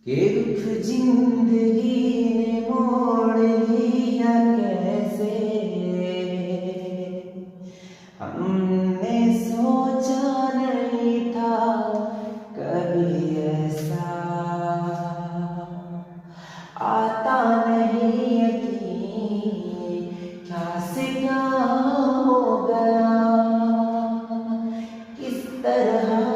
के दुख जिंदगी ने मोड़ लिया कैसे, हमने सोचा नहीं था कभी ऐसा, आता नहीं यकीन क्या से क्या हो गया, किस तरह